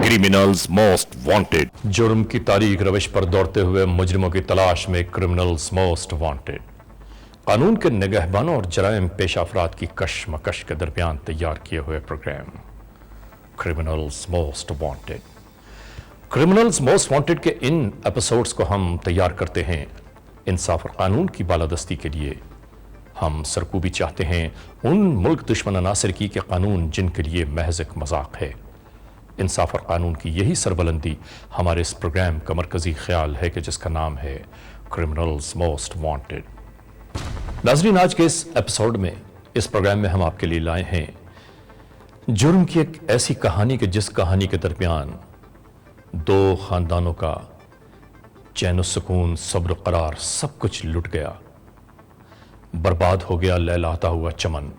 Criminals most wanted. जुर्म की तारीख रविश पर दौड़ते हुए मुजरिमों की तलाश में क्रिमिनल्स मोस्ट वांटेड। कानून के निगहबानों और जराइम पेशा अफराद की कशमकश के दरमियान तैयार किए हुए program criminals most wanted. Criminals most wanted के इन एपिसोड्स को हम तैयार करते हैं इंसाफ और कानून की बालादस्ती के लिए। हम सरकूबी चाहते हैं उन मुल्क दुश्मन अनासर की कि कानून जिनके लिए महज एक मजाक है। इंसाफ और कानून की यही सरबलंदी हमारे इस प्रोग्राम का मरकजी ख्याल है कि जिसका नाम है क्रिमिनल्स मोस्ट वांटेड। नाज़रीन, आज के इस एपिसोड में, इस प्रोग्राम में हम आपके लिए लाए हैं जुर्म की एक ऐसी कहानी कि जिस कहानी के दरमियान दो खानदानों का चैन सुकून, सब्र, करार सब कुछ लुट गया। बर्बाद हो गया लहलहाता हुआ चमन।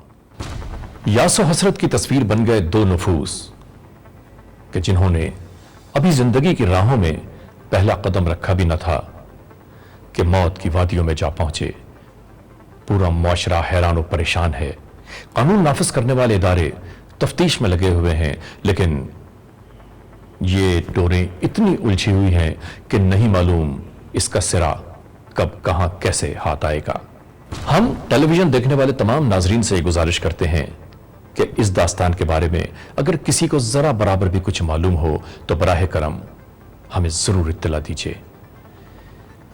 यासो हसरत की तस्वीर बन गए दो नफूस कि जिन्होंने अभी जिंदगी की राहों में पहला कदम रखा भी न था कि मौत की वादियों में जा पहुंचे। पूरा मुआशरा हैरान और परेशान है। कानून नाफिज करने वाले इदारे तफ्तीश में लगे हुए हैं, लेकिन ये डोरें इतनी उलझी हुई हैं कि नहीं मालूम इसका सिरा कब, कहां, कैसे हाथ आएगा। हम टेलीविजन देखने वाले तमाम नाजरीन से गुजारिश करते हैं कि इस दास्तान के बारे में अगर किसी को जरा बराबर भी कुछ मालूम हो तो बराह करम हमें जरूर इत्तला दीजिए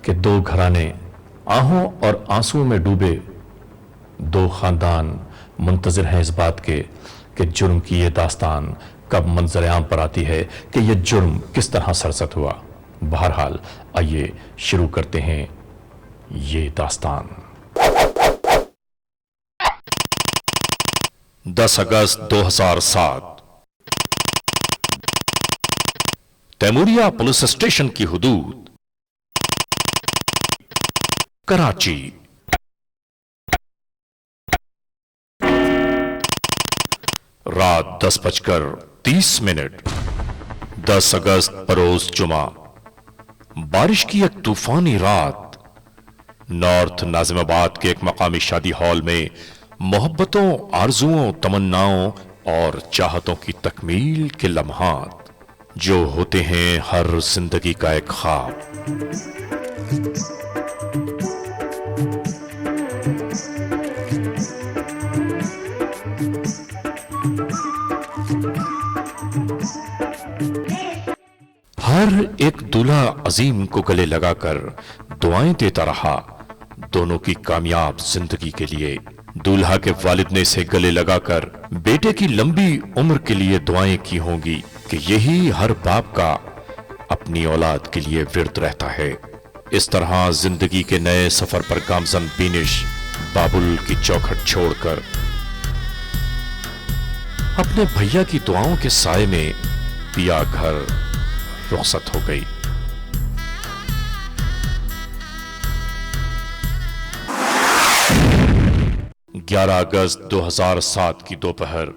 कि दो घराने, आहों और आंसुओं में डूबे दो खानदान मुंतजिर हैं इस बात के कि जुर्म की यह दास्तान कब मंजर आम पर आती है, कि यह जुर्म किस तरह सरसत हुआ। बहरहाल आइए शुरू करते हैं ये दास्तान। 10 अगस्त 2007 तैमूरिया पुलिस स्टेशन की हुदूद, कराची। रात 10:30। 10 अगस्त बरोज जुमा। बारिश की एक तूफानी रात। नॉर्थ नाजिमाबाद के एक मकामी शादी हॉल में मोहब्बतों, आरजुओं, तमन्नाओं और चाहतों की तकमील के लम्हात जो होते हैं हर जिंदगी का एक ख्वाब। हर एक दूल्हा अजीम को गले लगाकर दुआएं देता रहा दोनों की कामयाब जिंदगी के लिए। दूल्हा के वालिद ने इसे गले लगाकर बेटे की लंबी उम्र के लिए दुआएं की होंगी कि यही हर बाप का अपनी औलाद के लिए विरद रहता है। इस तरह जिंदगी के नए सफर पर गामजन बीनिश बाबुल की चौखट छोड़कर अपने भैया की दुआओं के साए में पिया घर रुखसत हो गई। 11 अगस्त 2007 की दोपहर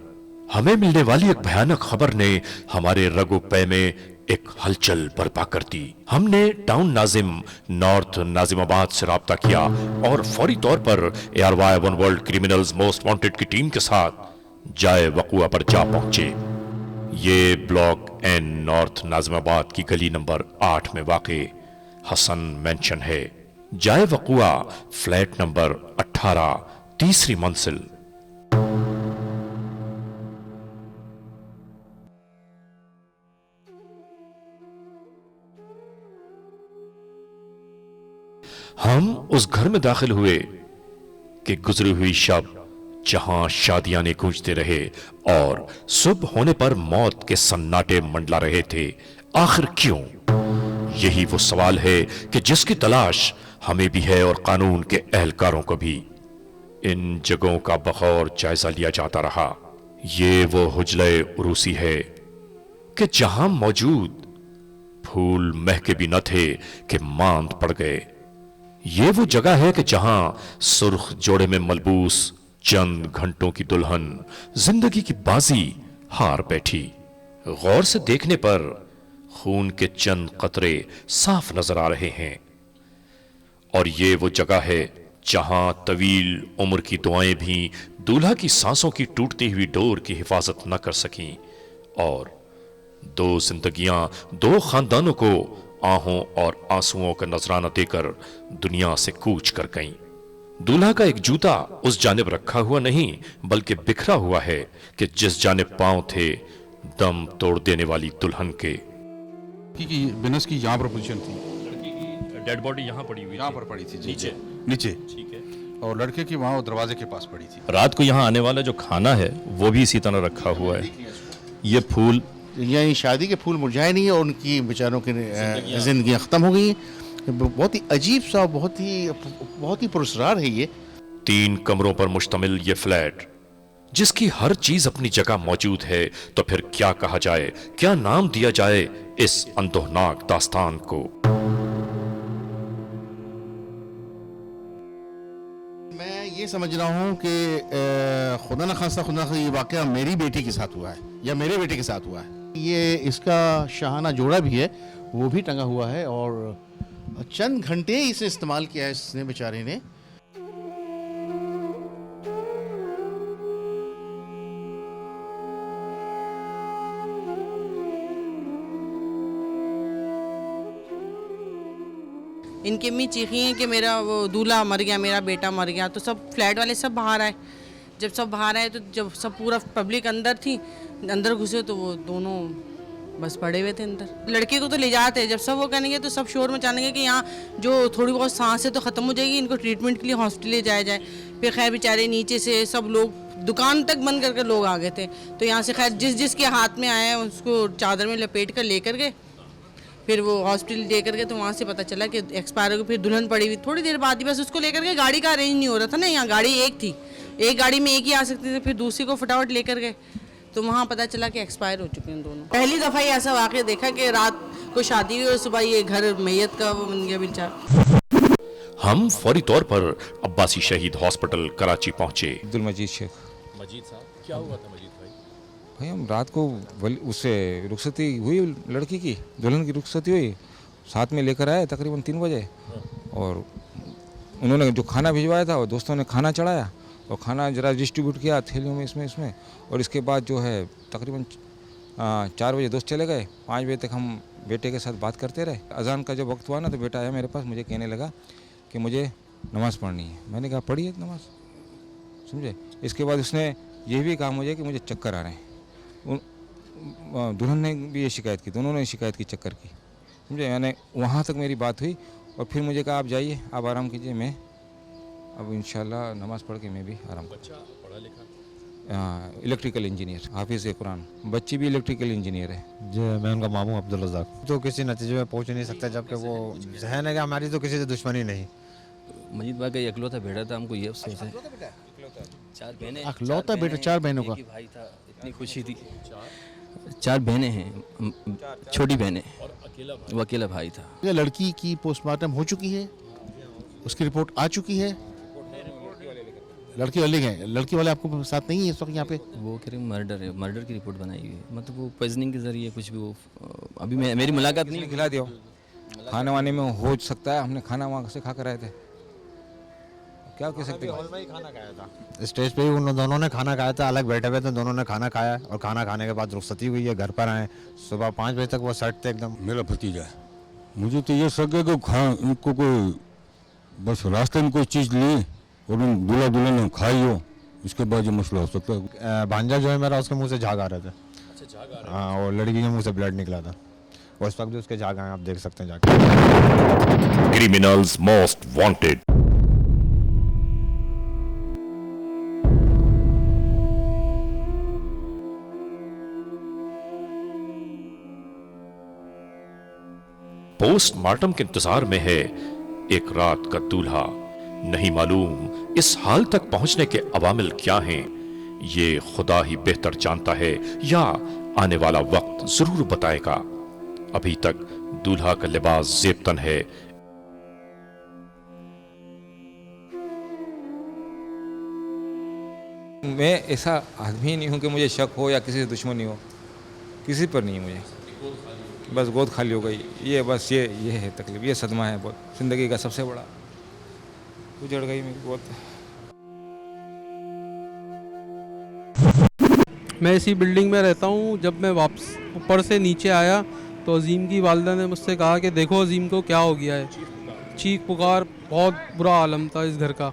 हमें मिलने वाली एक भयानक खबर ने हमारे रगो पे में एक हलचल बर्पा कर दी। हमने टाउन नाजिम नॉर्थ नाजिमाबाद से राब्ता किया और फौरी तौर पर ARY one world criminals most wanted की टीम के साथ जाए वकुआ पर जा पहुंचे। ये ब्लॉक N नॉर्थ नाजिमाबाद की गली नंबर 8 में वाक़े हसन मेंशन है। जाए वकुआ फ्लैट नंबर 18, तीसरी मंजिल। हम उस घर में दाखिल हुए कि गुजरी हुई शब जहां शादियां ने गूंजते रहे और सुबह होने पर मौत के सन्नाटे मंडला रहे थे। आखिर क्यों? यही वो सवाल है कि जिसकी तलाश हमें भी है और कानून के एहलकारों को भी। इन जगहों का बखौर जायजा लिया जाता रहा। ये वो हुजले उरूसी है कि जहां मौजूद फूल महके भी न थे कि मांद पड़ गए। ये वो जगह है कि जहां सुर्ख जोड़े में मलबूस चंद घंटों की दुल्हन जिंदगी की बाजी हार बैठी। गौर से देखने पर खून के चंद कतरे साफ नजर आ रहे हैं। और ये वो जगह है जहां तवील उम्र की दुआएं भी दूल्हा की सांसों की टूटती हुई डोर की हिफाजत न कर सकीं और दो जिंदगियां, दो खानदानों को आहों और आंसुओं का नजराना देकर दुनिया से कूच कर गईं। दूल्हा का एक जूता उस जानिब रखा हुआ नहीं बल्कि बिखरा हुआ है कि जिस जानिब पांव थे दम तोड़ देने वाली दुल्हन के। कि बिनस की यहाँ पर पोजीशन थी, डेड बॉडी यहां पड़ी हुई यहाँ पर पड़ी थी जी, नीचे। नीचे, ठीक है। और लड़के की वहाँ दरवाजे के पास पड़ी थी। रात को यहाँ आने वाला जो खाना है वो भी इसी तरह रखा हुआ है। ये फूल, यही शादी के फूल मुरझाए नहीं है और उनकी बेचारों की जिंदगियां ख़त्म हो गई हैं। बहुत ही अजीब सा, बहुत ही पुरस्कार है ये। 3 कमरों पर मुश्तमिल ये फ्लैट, जिसकी हर चीज अपनी जगह मौजूद है, तो फिर क्या कहा जाए, क्या नाम दिया जाए इस अंदोहनाक दास्तान को। मैं ये समझ रहा हूँ कि खुदा न खास्ता ये वाक़या मेरी बेटी के साथ हुआ है या मेरे बेटे के साथ हुआ है। ये इसका शाहाना जोड़ा भी है, वो भी टंगा हुआ है और चंद घंटे इसे इस्तेमाल किया है इसने बेचारे ने। इनकी अम्मी चीखी हैं कि मेरा वो दूल्हा मर गया, मेरा बेटा मर गया। तो सब फ्लैट वाले सब बाहर आए। जब सब बाहर आए तो जब सब पूरा पब्लिक अंदर थी, अंदर घुसे तो वो दोनों बस पड़े हुए थे अंदर। लड़के को तो ले जाते, जब सब वो करेंगे तो सब शोर मचाएंगे कि यहाँ जो थोड़ी बहुत सांसें तो ख़त्म हो जाएगी, इनको ट्रीटमेंट के लिए हॉस्पिटल ले जाया जाए। फिर खैर बेचारे नीचे से सब लोग, दुकान तक बंद करके लोग आ गए थे। तो यहाँ से खैर जिसके हाथ में आया उसको चादर में लपेट कर लेकर गए। फिर वो हॉस्पिटल लेकर गए तो वहाँ से पता चला कि एक्सपायर हो गई। फिर दुल्हन पड़ी हुई, थोड़ी देर बाद ही बस उसको लेकर गए। गाड़ी का अरेंज नहीं हो रहा था ना, यहाँ गाड़ी एक थी, एक गाड़ी में एक ही आ सकती थी। फिर दूसरी को फटाफट लेकर गए तो वहाँ पता चला कि एक्सपायर हो चुके हैं दोनों। पहली दफ़ा ही ऐसा वाक़या देखा कि रात को शादी हुई और सुबह ये घर मैयत का वो बन गया बेचारा। हम फौरी तौर पर अब्बासी शहीद हॉस्पिटल कराची पहुंचे। अब्दुल मजीद शेख। मजीद साहब, क्या हुआ था मजीद भाई? भाई हम रात को उससे रुखसती हुई, लड़की की, दुल्हन की रुखसती हुई, साथ में लेकर आए तकरीबन 3 बजे। और उन्होंने जो खाना भिजवाया था और दोस्तों ने खाना चढ़ाया और खाना जरा डिस्ट्रीब्यूट किया थैलियों में इसमें। और इसके बाद जो है तकरीबन 4 बजे दोस्त चले गए। 5 बजे तक हम बेटे के साथ बात करते रहे। अजान का जब वक्त हुआ ना तो बेटा आया मेरे पास, मुझे कहने लगा कि मुझे नमाज़ पढ़नी है। मैंने कहा पढ़िए नमाज़, समझे। इसके बाद उसने ये भी कहा मुझे कि मुझे चक्कर आ रहे हैं। दुल्हन ने भी ये शिकायत की, दोनों ने शिकायत की चक्कर की, समझे। मैंने वहाँ तक मेरी बात हुई और फिर मुझे कहा आप जाइए, आप आराम कीजिए, मैं अब इंशाल्लाह नमाज़ पढ़ के मैं भी आराम करूँ। पढ़ा लिखा? इलेक्ट्रिकल इंजीनियर, हाफिज़ कुरान। बच्ची भी इलेक्ट्रिकल इंजीनियर है। जी, मैं उनका मामू अब्दुल रज़ाक। तो किसी नतीजे में पहुंच नहीं सकता जबकि वो जहन है कि हमारी तो किसी से दुश्मनी नहीं। मजीद भाई का इकलौता बेटा था, हमको ये अफसोस है। 4 बहनें, इकलौता बेटा, 4 बहनों का एक ही भाई था, इतनी खुशी थी। 4 बहनें हैं, छोटी बहनें, वो अकेला भाई था। ये लड़की की पोस्टमार्टम हो चुकी है, उसकी रिपोर्ट आ चुकी है। लड़की वाले गए, लड़की वाले आपको साथ नहीं है इस वक्त यहाँ पे? वो कह रहे मर्डर है, मर्डर की रिपोर्ट बनाई हुई है। मतलब वो पॉइजनिंग के जरिए कुछ भी, वो अभी मेरी मुलाकात नहीं। खिला दिया खाने वाने में हो सकता है, हमने खाना वहाँ से खा कर आए थे, क्या कह सकते हैं। खाना खाया था स्टेज पे ही, उन दोनों ने खाना खाया था, अलग बैठे हुए थे, दोनों ने खाना खाया और खाना खाने के बाद रुखसती हुई है, घर पर आए। सुबह 5 बजे तक वो सेट थे एकदम। मेरा भतीजा है, मुझे तो ये शक है कि इनको कोई बस रास्ते में कोई चीज़ ली और उन दूल्हा दुल्हन ने खाई हो, इसके बाद ये मसला हो सकता है। भांजा जो है मेरा, उसके मुंह से झाग आ रहे थे। हाँ, और लड़की के मुंह से ब्लड निकला था। और इस वक्त भी उसके झाग आए, आप देख सकते हैं जाके। Criminals most wanted. पोस्टमार्टम के इंतजार में है एक रात का दूल्हा। नहीं मालूम इस हाल तक पहुंचने के अवामिल क्या हैं, ये खुदा ही बेहतर जानता है या आने वाला वक्त जरूर बताएगा। अभी तक दूल्हा का लिबास जेबतन है। मैं ऐसा आदमी नहीं हूँ कि मुझे शक हो या किसी से दुश्मनी हो, किसी पर नहीं है मुझे। बस गोद खाली हो गई, ये बस ये है तकलीफ, ये सदमा है बहुत, ज़िंदगी का सबसे बड़ा। उजड़ गई मेरी गोद। मैं इसी बिल्डिंग में रहता हूँ। जब मैं वापस ऊपर से नीचे आया तो अजीम की वालदा ने मुझसे कहा कि देखो अजीम को क्या हो गया है। चीख पुकार, बहुत बुरा आलम था इस घर का।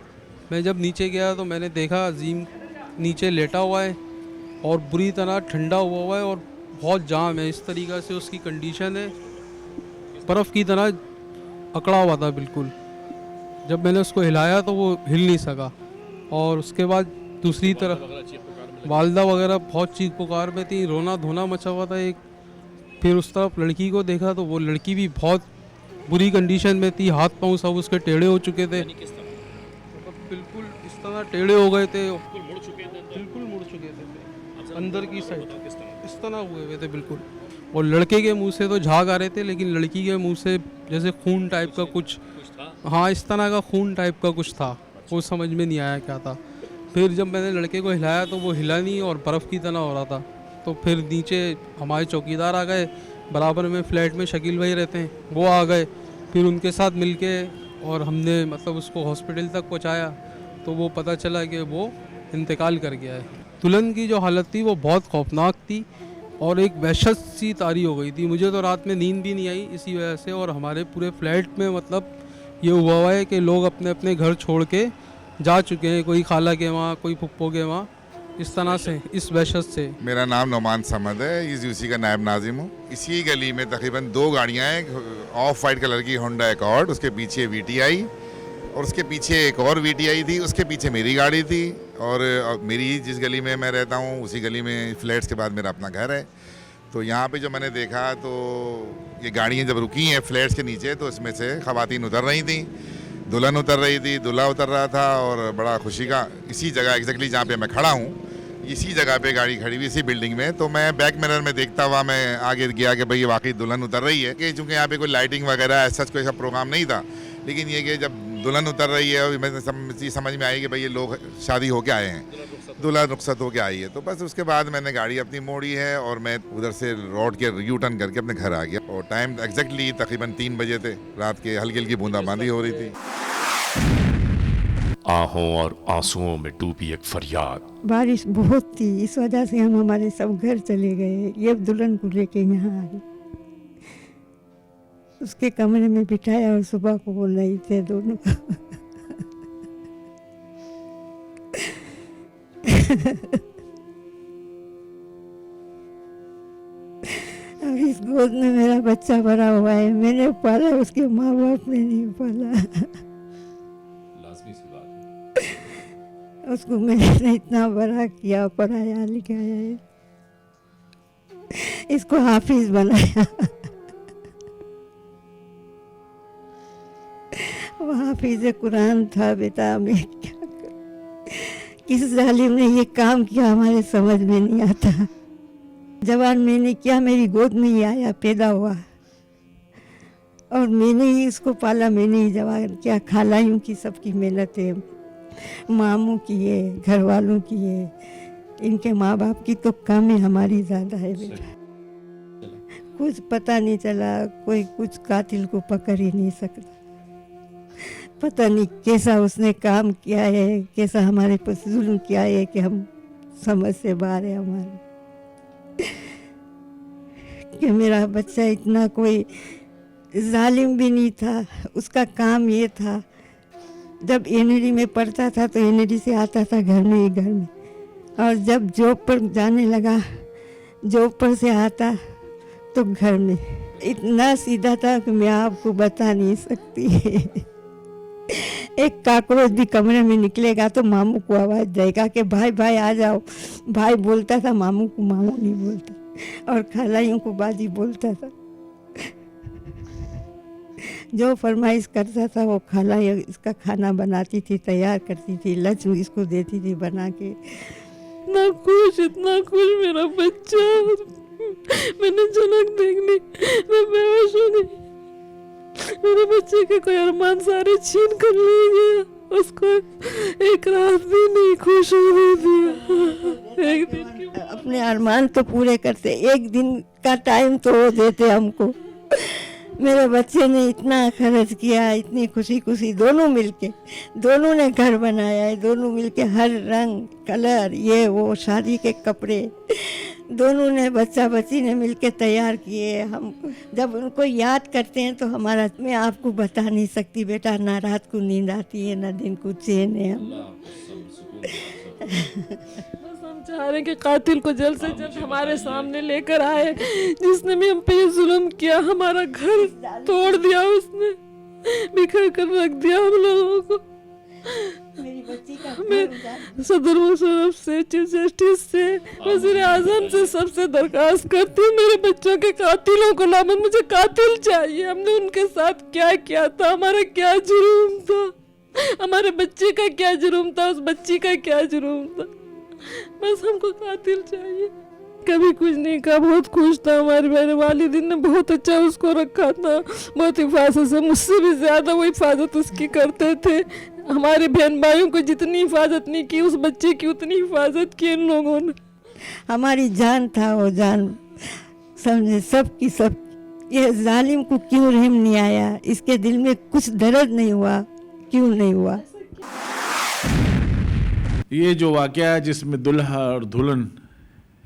मैं जब नीचे गया तो मैंने देखा अजीम नीचे लेटा हुआ है और बुरी तरह ठंडा हुआ है और बहुत जाम है। इस तरीक़ा से उसकी कंडीशन है, बर्फ़ की तरह अकड़ा हुआ था बिल्कुल। जब मैंने उसको हिलाया तो वो हिल नहीं सका। और उसके बाद दूसरी तरफ वालदा वगैरह बहुत चीख पुकार में थी, रोना धोना मचा हुआ था एक। फिर उस तरफ लड़की को देखा तो वो लड़की भी बहुत बुरी कंडीशन में थी, हाथ पांव सब उसके टेढ़े हो चुके थे, बिल्कुल इस तरह टेढ़े हो गए थे, बिल्कुल मुड़ चुके थे अंदर की साइड, इस तरह हुए हुए थे बिल्कुल। और लड़के के मुंह से तो झाग आ रहे थे, लेकिन लड़की के मुंह से जैसे खून टाइप का कुछ, हाँ इस तरह का खून टाइप का कुछ था, वो समझ में नहीं आया क्या था। फिर जब मैंने लड़के को हिलाया तो वो हिला नहीं और बर्फ़ की तरह हो रहा था। तो फिर नीचे हमारे चौकीदार आ गए, बराबर में फ्लैट में शकील भाई रहते हैं, वो आ गए। फिर उनके साथ मिलके और हमने मतलब उसको हॉस्पिटल तक पहुंचाया तो वो पता चला कि वो इंतकाल कर गया है। दुल्हन की जो हालत थी वो बहुत खौफनाक थी और एक वहशत सी तारी हो गई थी। मुझे तो रात में नींद भी नहीं आई इसी वजह से। और हमारे पूरे फ्लैट में मतलब ये हुआ है कि लोग अपने अपने घर छोड़ के जा चुके हैं, कोई खाला के वहाँ, कोई फुप्पो के वहाँ, इस तरह से, इस वहशत से। मेरा नाम नौमान समद है, इस यूसी का नायब नाजिम हूँ। इसी गली में तकरीबन 2 गाड़ियाँ हैं, ऑफ वाइट कलर की होंडा एकॉर्ड, उसके पीछे वीटीआई और उसके पीछे एक और वीटीआई थी, उसके पीछे मेरी गाड़ी थी। और मेरी जिस गली में मैं रहता हूँ उसी गली में फ्लैट्स के बाद मेरा अपना घर है। तो यहाँ पे जो मैंने देखा तो ये गाड़ियाँ जब रुकी हैं फ्लैट्स के नीचे तो इसमें से ख़वातीन उतर रही थी, दुल्हन उतर रही थी, दूल्हा उतर रहा था। और बड़ा खुशी का इसी जगह एग्जैक्टली जहाँ पे मैं खड़ा हूँ, इसी जगह पे गाड़ी खड़ी हुई इसी बिल्डिंग में। तो मैं बैक मिरर में देखता हुआ मैं आगे गया कि भाई ये वाकई दुल्हन उतर रही है, कि चूँकि यहाँ पे कोई लाइटिंग वगैरह ऐसा कोई प्रोग्राम नहीं था, लेकिन ये कि जब दुल्हन उतर रही है और मैं समझ में आई कि भाई ये लोग शादी होके आए हैं, दुल्हन रुखसत होके आई है। तो बस उसके बाद मैंने गाड़ी अपनी मोड़ी है और मैं उधर से रोड के यू टर्न करके अपने घर आ गया। और टाइम एग्जैक्टली तकरीबन 3 बजे थे, रात के हल्की हल्की बूंदाबांदी हो रही थी। आहों और आंसुओं में डूबी एक फरियाद। बारिश बहुत थी, इस वजह से हम हमारे सब घर चले गए। ये दुल्हन को लेके यहाँ आए, उसके कमरे में बिठाया और सुबह को बोल रही थे दोनों अब इस गोद में मेरा बच्चा भरा हुआ है, मैंने पाला, उसके माँ बाप ने नहीं पाला। लाजमी सी बात है। उसको मैंने इतना बड़ा किया, पढ़ाया लिखाया है, इसको हाफिज बनाया। वो हाफिज कुरान था बेटा। मैं क्या करूं, किस जालिम ने ये काम किया हमारे समझ में नहीं आता। जवान मैंने किया, मेरी गोद में ही आया, पैदा हुआ और मैंने ही इसको पाला, मैंने ही जवान किया। खालाइयों की सबकी मेहनत है, मामू की है, घर वालों की है, इनके माँ बाप की तो कम है, हमारी ज़्यादा है बेटा। कुछ पता नहीं चला, कोई कुछ कातिल को पकड़ ही नहीं सकता। पता नहीं कैसा उसने काम किया है, कैसा हमारे पर जुल्म किया है कि हम समझ से बाहर है हमारे। कि मेरा बच्चा इतना कोई जालिम भी नहीं था। उसका काम ये था, जब एनडी में पढ़ता था तो एनडी से आता था घर में ही घर में, और जब जॉब पर जाने लगा, जॉब पर से आता तो घर में। इतना सीधा था कि मैं आपको बता नहीं सकती। एक काकरोच भी कमरे में निकलेगा तो मामू को आवाज़ देगा कि भाई भाई आ जाओ। भाई बोलता था, मामू को मामू नहीं बोलता, और खालाइयों को बाजी बोलता था। जो फरमाइश करता था वो खाला इसका खाना बनाती थी, तैयार करती थी, लंच इसको देती थी बना के। इतना खुश मेरा बच्चा। मैंने झलक देख ली, मैं बेहोश हो गई। मेरे बच्चे के कोई अरमान सारे छीन कर ले गया, उसको एक रात भी नहीं खुश होने दिया। एक दिन अपने अरमान तो पूरे करते, एक दिन का टाइम तो वो देते हमको। मेरे बच्चे ने इतना खर्च किया, इतनी खुशी खुशी, दोनों मिलके, दोनों ने घर बनाया है, दोनों मिलके हर रंग कलर ये वो शादी के कपड़े दोनों ने बच्चा बच्ची ने मिलके तैयार किए। हम जब उनको याद करते हैं तो हमारा, मैं आपको बता नहीं सकती बेटा, ना रात को नींद आती है ना दिन को चैन है। बस हम चाह रहे हैं कि कातिल को जल्द से जल्द हमारे सामने लेकर आए, जिसने भी हम पे ये जुल्म किया, हमारा घर तोड़ दिया, उसने बिखर कर रख दिया हम लोगों को। मेरी बच्ची का मैं सदर मुशर्रफ से, चीफ जस्टिस से, वज़ीर आज़म से सबसे दरख्वास्त करती हूँ, मेरे बच्चों के कातिलों को लामत, मुझे कातिल चाहिए। हमने उनके साथ क्या किया था, हमारा क्या जुर्म था, हमारे बच्चे का क्या जुर्म था, उस बच्ची का क्या जुर्म था, बस हमको कातिल चाहिए। कभी कुछ नहीं कहा, बहुत खुश था, हमारे मेरे वालिदिन ने बहुत अच्छा उसको रखा था, बहुत हिफाजत से, मुझसे भी ज़्यादा वो हिफाजत उसकी करते थे। हमारे बहन भाइयों को जितनी हिफाजत नहीं की, उस बच्चे की उतनी हिफाजत की इन लोगों ने। हमारी जान था वो जान, समझे सब की सब। ये जालिम को क्यों रहम नहीं आया, इसके दिल में कुछ दर्द नहीं हुआ, क्यों नहीं हुआ। ये जो वाक़या है जिसमें दुल्हा और दुल्हन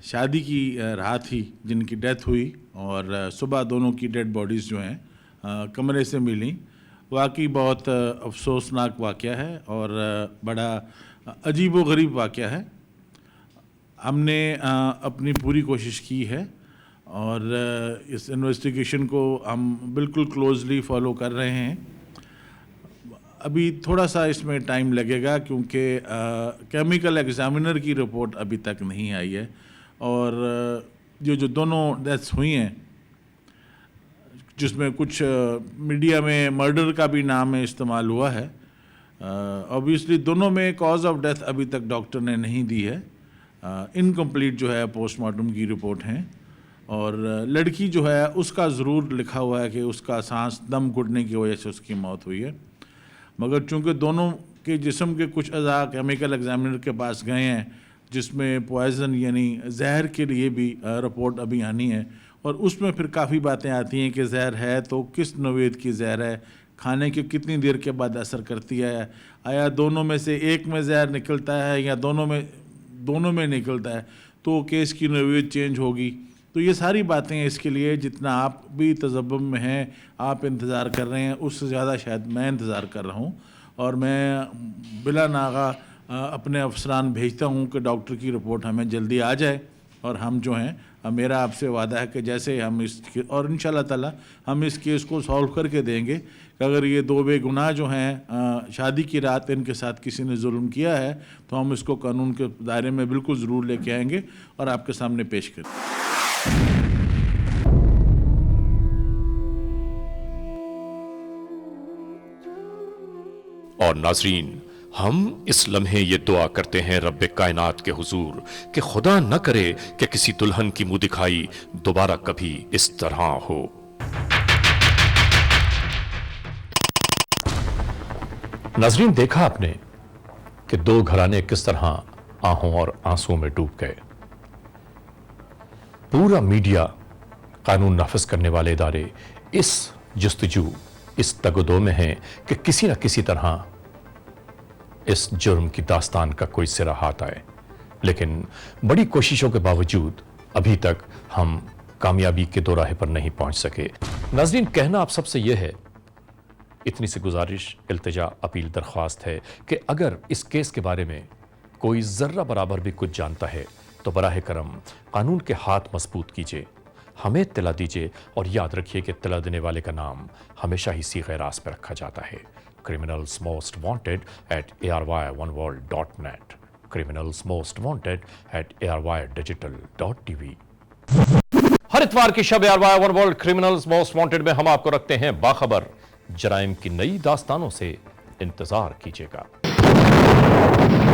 शादी की रात ही जिनकी डेथ हुई और सुबह दोनों की डेड बॉडीज़ जो हैं कमरे से मिली, वाकई बहुत अफसोसनाक वाक़या है और बड़ा अजीब व गरीब वाक़या है। हमने अपनी पूरी कोशिश की है और इस इन्वेस्टिगेशन को हम बिल्कुल क्लोजली फॉलो कर रहे हैं। अभी थोड़ा सा इसमें टाइम लगेगा क्योंकि केमिकल एग्जामिनर की रिपोर्ट अभी तक नहीं आई है और जो दोनों डेथ्स हुई हैं, जिसमें कुछ मीडिया में मर्डर का भी नाम इस्तेमाल हुआ है, ऑब्वियसली दोनों में कॉज ऑफ डेथ अभी तक डॉक्टर ने नहीं दी है, इनकम्प्लीट जो है पोस्टमार्टम की रिपोर्ट हैं। और लड़की जो है उसका ज़रूर लिखा हुआ है कि उसका सांस दम घुटने की वजह से उसकी मौत हुई है, मगर चूंकि दोनों के जिस्म के कुछ अज़ा केमिकल एग्जामिनर के पास गए हैं जिसमें पॉइज़न यानी जहर के लिए भी रिपोर्ट अभी आनी है और उसमें फिर काफ़ी बातें आती हैं कि जहर है तो किस नौयत की जहर है, खाने के कितनी देर के बाद असर करती है, आया दोनों में से एक में जहर निकलता है या दोनों में निकलता है तो केस की नौयत चेंज होगी। तो ये सारी बातें इसके लिए जितना आप भी तजब्बुम में हैं, आप इंतज़ार कर रहे हैं, उससे ज़्यादा शायद मैं इंतज़ार कर रहा हूँ और मैं बिला नागा अपने अफसरान भेजता हूँ कि डॉक्टर की रिपोर्ट हमें जल्दी आ जाए और हम जो हैं, मेरा आपसे वादा है कि जैसे हम इस और इंशाल्लाह ताला हम इस केस को सॉल्व करके देंगे कि अगर ये दो बेगुनाह जो हैं शादी की रात इनके साथ किसी ने जुल्म किया है तो हम इसको कानून के दायरे में बिल्कुल ज़रूर लेके आएंगे और आपके सामने पेश करेंगे। और नाजरीन, हम इस लम्हे ये दुआ करते हैं रब्बे कायनात के हुजूर कि खुदा न करे कि किसी दुल्हन की मुंह दिखाई दोबारा कभी इस तरह हो। नाजरीन, देखा आपने कि दो घराने किस तरह आहों और आंसुओं में डूब गए। पूरा मीडिया, कानून नाफिज करने वाले इदारे इस जस्तजू, इस तगदो में हैं कि किसी न किसी तरह इस जुर्म की दास्तान का कोई सिरा हाथ आए, लेकिन बड़ी कोशिशों के बावजूद अभी तक हम कामयाबी के दोराहे पर नहीं पहुंच सके। नाज़रीन, कहना आप सबसे यह है, इतनी सी गुजारिश, इल्तिजा, अपील, दरख्वास्त है कि अगर इस केस के बारे में कोई जर्रा बराबर भी कुछ जानता है तो बराह करम कानून के हाथ मजबूत कीजिए, हमें इत्तला दीजिए और याद रखिए कि इत्तला देने वाले का नाम हमेशा ही सीग़े रास पर रखा जाता है। Criminals most wanted at ARY1world.net. Criminals most wanted at ARYdigital.tv. हर इतवार की शब ARY1world क्रिमिनल्स मोस्ट वांटेड में हम आपको रखते हैं बाखबर। जराइम की नई दास्तानों से इंतजार कीजिएगा।